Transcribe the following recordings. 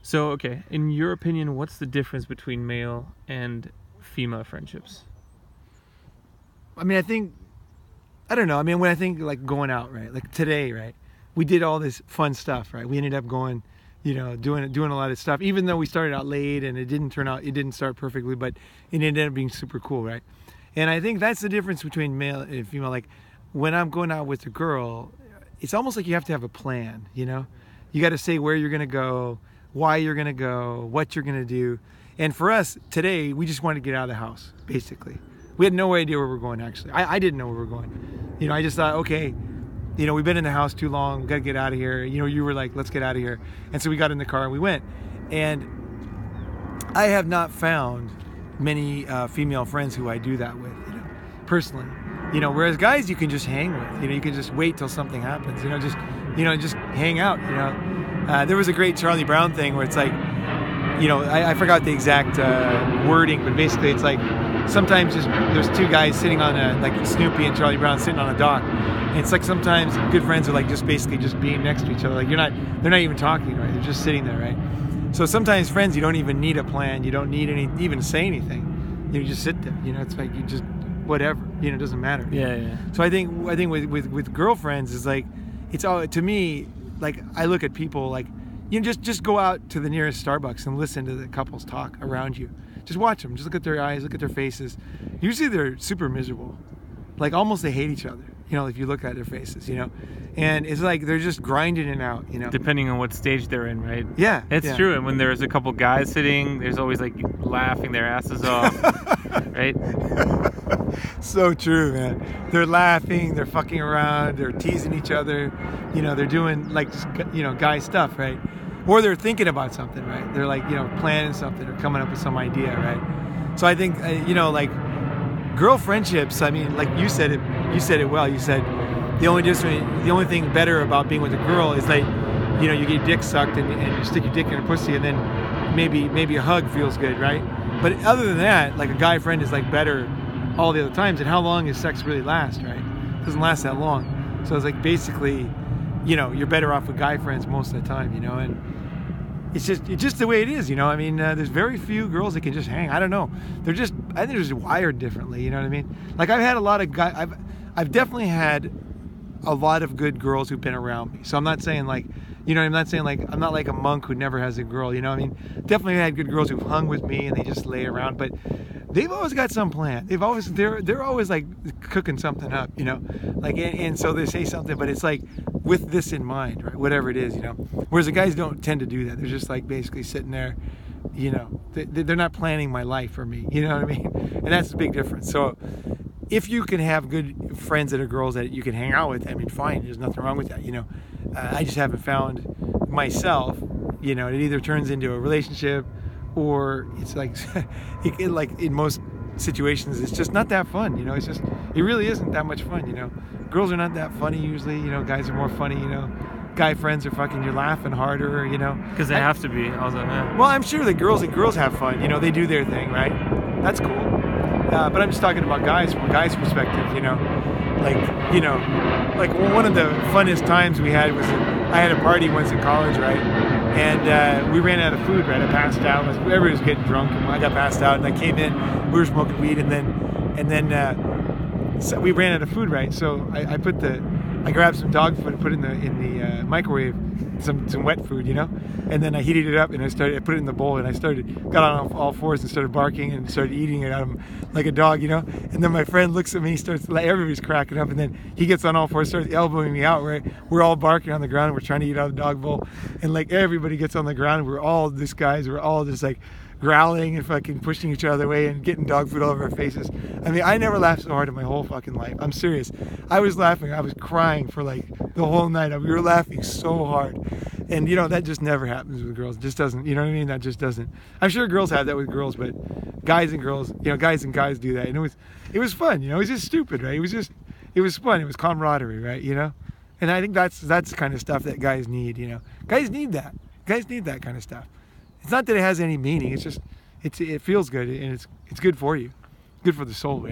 So, okay, in your opinion, what's the difference between male and female friendships? I mean, I don't know. I mean, when I think like going out, right? Like today, right? We did all this fun stuff, right? We ended up going, doing a lot of stuff. Even though we started out late and it didn't start perfectly, but it ended up being super cool, right? And I think that's the difference between male and female. Like when I'm going out with a girl, it's almost like you have to have a plan, You got to say where you're going to go, why you're going to go, what you're going to do. And for us today, we just wanted to get out of the house, basically. We had no idea where we were going, actually. I didn't know where we were going. I just thought, okay, we've been in the house too long. We got to get out of here. You were like, let's get out of here. And so we got in the car and we went. And I have not found many female friends who I do that with, personally. Whereas guys, you can just hang with. You can just wait till something happens. Just hang out. There was a great Charlie Brown thing where it's like, I forgot the exact wording, but basically it's like sometimes there's two guys sitting on like Snoopy and Charlie Brown sitting on a dock. And it's like sometimes good friends are like just basically just being next to each other. Like they're not even talking, right? They're just sitting there, right? So sometimes friends, you don't even need a plan. You don't need even to say anything. You just sit there. It's like you just whatever. It doesn't matter. Yeah. So I think with girlfriends is like it's all to me like I look at people like just go out to the nearest Starbucks and listen to the couples talk around you. Just watch them. Just look at their eyes. Look at their faces. Usually they're super miserable. Like almost they hate each other. If you look at their faces, and it's like they're just grinding it out, Depending on what stage they're in, right? Yeah, it's true. And when there's a couple guys sitting, there's always like laughing their asses off, right? So true, man. They're laughing, they're fucking around, they're teasing each other, they're doing like guy stuff, right? Or they're thinking about something, right? They're like planning something or coming up with some idea, right? So I think like girl friendships. I mean, like you said it well. You said the only thing better about being with a girl is like, you get your dick sucked and you stick your dick in her pussy and then maybe a hug feels good, right? But other than that, like a guy friend is like better all the other times. And how long does sex really last, right? It doesn't last that long. So it's like basically, you're better off with guy friends most of the time, and it's just the way it is, I mean, there's very few girls that can just hang. I don't know. I think they're just wired differently. You know what I mean? Like I've had a lot of guys. I've definitely had a lot of good girls who've been around me. So I'm not saying like, I'm not saying like I'm not like a monk who never has a girl. I mean, definitely had good girls who've hung with me and they just lay around. But they've always got some plan. They're always like cooking something up. Like and so they say something, but it's like with this in mind, right? Whatever it is, Whereas the guys don't tend to do that. They're just like basically sitting there, they're not planning my life for me. You know what I mean? And that's the big difference. So if you can have good friends that are girls that you can hang out with, I mean, fine. There's nothing wrong with that. I just haven't found myself. It either turns into a relationship or it's like, like in most situations, it's just not that fun. It really isn't that much fun. Girls are not that funny usually. Guys are more funny. Guy friends are fucking, you're laughing harder. Because they have to be. Also, yeah. Well, I'm sure that girls have fun. They do their thing, right? That's cool. But I'm just talking about guys from a guy's perspective. Like one of the funnest times we had was I had a party once in college, right? And we ran out of food, right? I passed out. Everybody was getting drunk, and I got passed out. And I came in. We were smoking weed, and then so we ran out of food, right? So I grabbed some dog food and put it in the microwave, some wet food, and then I heated it up and I put it in the bowl and got on all fours and started barking and started eating it out of him like a dog, and then my friend looks at me, everybody's cracking up, and then he gets on all fours, starts elbowing me out, right? We're all barking on the ground and we're trying to eat out of the dog bowl, and like everybody gets on the ground and we're all just like growling and fucking pushing each other away and getting dog food all over our faces. I mean, I never laughed so hard in my whole fucking life. I'm serious. I was laughing. I was crying for like the whole night. We were laughing so hard. And that just never happens with girls. It just doesn't, you know what I mean? That just doesn't. I'm sure girls have that with girls, but guys and girls, guys and guys do that. And it was fun, it was just stupid, right? It was fun. It was camaraderie, right? And I think that's the kind of stuff that guys need, Guys need that. Guys need that kind of stuff. It's not that it has any meaning. It's just, it feels good and it's good for you, good for the soul,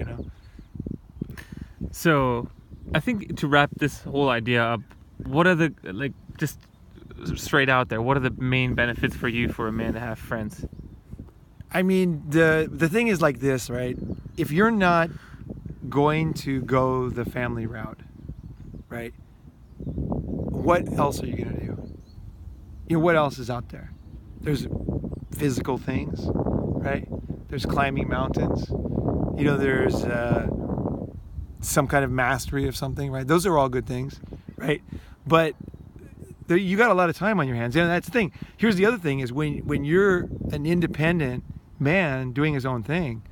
So, I think to wrap this whole idea up, what are the just straight out there, what are the main benefits for you for a man to have friends? I mean, the thing is like this, right? If you're not going to go the family route, right? What else are you gonna do? You know, what else is out there? There's physical things, right? There's climbing mountains. You know, there's some kind of mastery of something, right? Those are all good things, right? But you got a lot of time on your hands, and that's the thing. Here's the other thing: is when you're an independent man doing his own thing,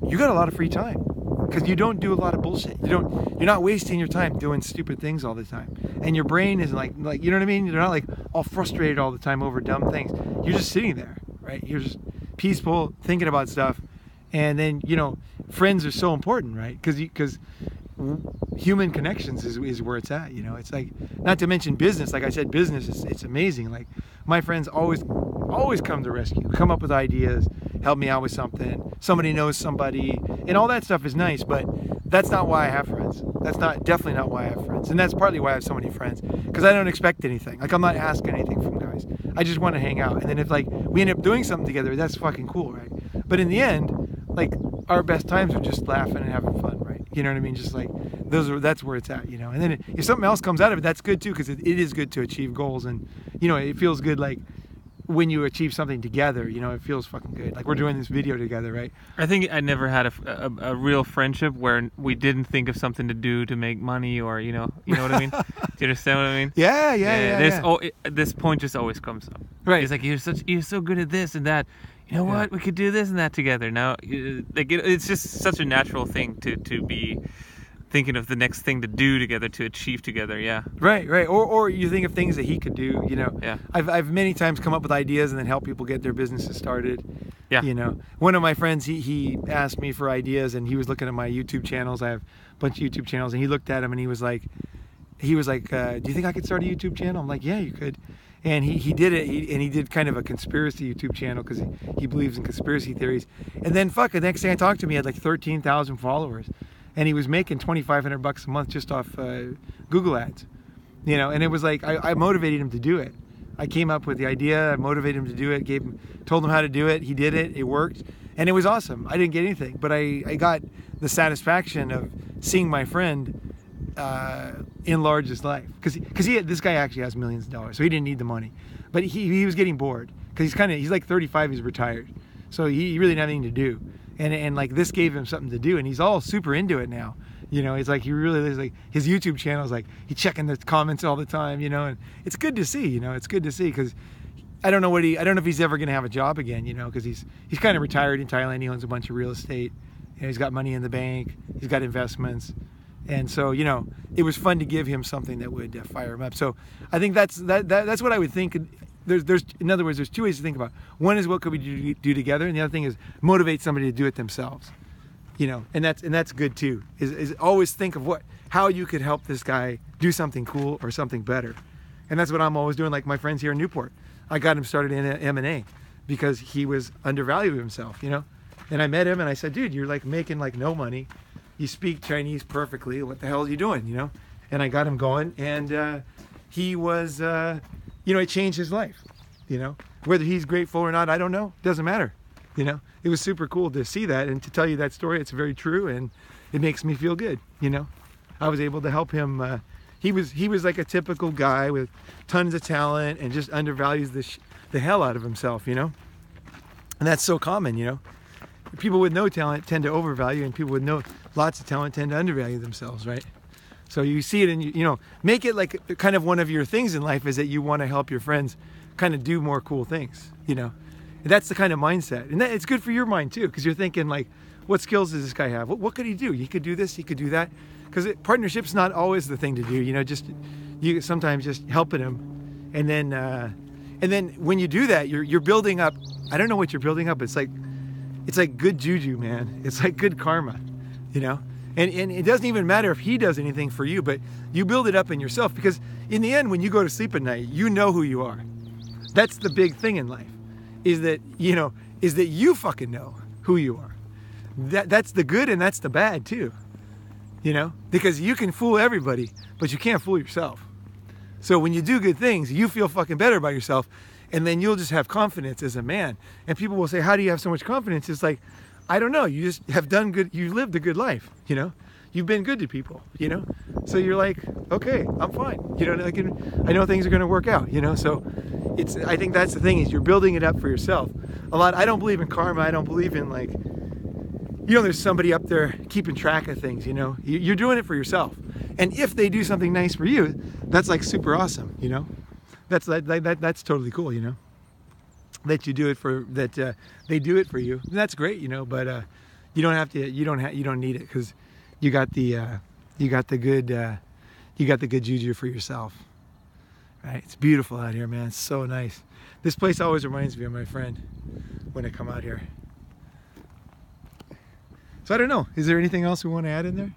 you got a lot of free time because you don't do a lot of bullshit. You're not wasting your time doing stupid things all the time, and your brain is like you know what I mean. You're not like all frustrated all the time over dumb things. You're just sitting there, right? You're just peaceful, thinking about stuff, and then friends are so important, right? Because human connections is where it's at. It's like, not to mention business. Like I said, business it's amazing. Like my friends always come to rescue, come up with ideas, help me out with something. Somebody knows somebody, and all that stuff is nice. But that's not why I have friends. That's definitely not why I have friends. And that's partly why I have so many friends, because I don't expect anything. Like I'm not asking anything from guys. I just want to hang out. And then if like we end up doing something together, that's fucking cool, right? But in the end, like our best times are just laughing and having fun, right? You know what I mean? Just like that's where it's at, And then if something else comes out of it, that's good too, because it is good to achieve goals, and it feels good like when you achieve something together. It feels fucking good. Like we're doing this video together, right? I think I never had a real friendship where we didn't think of something to do to make money, or you know what I mean? Do you understand what I mean? Yeah. This point just always comes up. Right. It's like you're so good at this and that. You know what? We could do this and that together. Now, it's just such a natural thing to be thinking of the next thing to do together, to achieve together. Yeah. Right. Or you think of things that he could do. Yeah. I've many times come up with ideas and then help people get their businesses started. Yeah. One of my friends, he asked me for ideas, and he was looking at my YouTube channels. I have a bunch of YouTube channels, and he looked at them and he was like, do you think I could start a YouTube channel? I'm like, yeah, you could. And he did it, and he did kind of a conspiracy YouTube channel because he believes in conspiracy theories. And then the next day I talked to him, he had like 13,000 followers, and he was making $2,500 a month just off Google ads. And it was like I motivated him to do it. I came up with the idea, I motivated him to do it, told him how to do it. He did it, it worked, and it was awesome. I didn't get anything, but I got the satisfaction of seeing my friend enlarge his life, because this guy actually has millions of dollars, so he didn't need the money, but he was getting bored because he's like 35, he's retired, so he really didn't have anything to do, and like this gave him something to do, and he's all super into it now. It's like he really is, like his YouTube channel is like he's checking the comments all the time, and it's good to see. It's good to see, because I don't know if he's ever gonna have a job again, because he's kind of retired in Thailand. He owns a bunch of real estate, he's got money in the bank, he's got investments. And so, it was fun to give him something that would fire him up. So I think that's what I would think. In other words, there's two ways to think about it. One is what could we do together, and the other thing is motivate somebody to do it themselves. And that's good too. Is always think of how you could help this guy do something cool or something better. And that's what I'm always doing. Like my friends here in Newport, I got him started in M&A because he was undervaluing himself. And I met him and I said, dude, you're like making like no money. You speak Chinese perfectly. What the hell are you doing? And I got him going, and he was, it changed his life. Whether he's grateful or not, I don't know. Doesn't matter. It was super cool to see that and to tell you that story. It's very true, and it makes me feel good. I was able to help him. He was like a typical guy with tons of talent and just undervalues the hell out of himself. And that's so common. People with no talent tend to overvalue, and people with lots of talent tend to undervalue themselves, right? So you see it, and make it like kind of one of your things in life is that you want to help your friends kind of do more cool things. And that's the kind of mindset, and it's good for your mind too, because you're thinking like, what skills does this guy have? What could he do? He could do this, he could do that, because partnership's not always the thing to do. Sometimes just helping him, and then when you do that, you're building up. I don't know what you're building up. It's like good juju, man. It's like good karma, And it doesn't even matter if he does anything for you, but you build it up in yourself, because in the end, when you go to sleep at night, you know who you are. That's the big thing in life, is that you fucking know who you are. That's the good and that's the bad too, because you can fool everybody, but you can't fool yourself. So when you do good things, you feel fucking better about yourself, and then you'll just have confidence as a man. And people will say, how do you have so much confidence? It's like, I don't know. You just have done good. You lived a good life, you know? You've been good to people, you know? So you're like, okay, I'm fine. You know, I know things are going to work out, you know? So I think that's the thing, is you're building it up for yourself. I don't believe in karma. I don't believe in, like, you know, there's somebody up there keeping track of things, you know? You're doing it for yourself. And if they do something nice for you, that's like super awesome, you know? That's totally cool, you know? That you do it for, that they do it for you. And that's great, you know, but you don't have to, you don't need it, because you got the good juju for yourself. Right? It's beautiful out here, man. It's so nice. This place always reminds me of my friend when I come out here. So I don't know, is there anything else we want to add in there?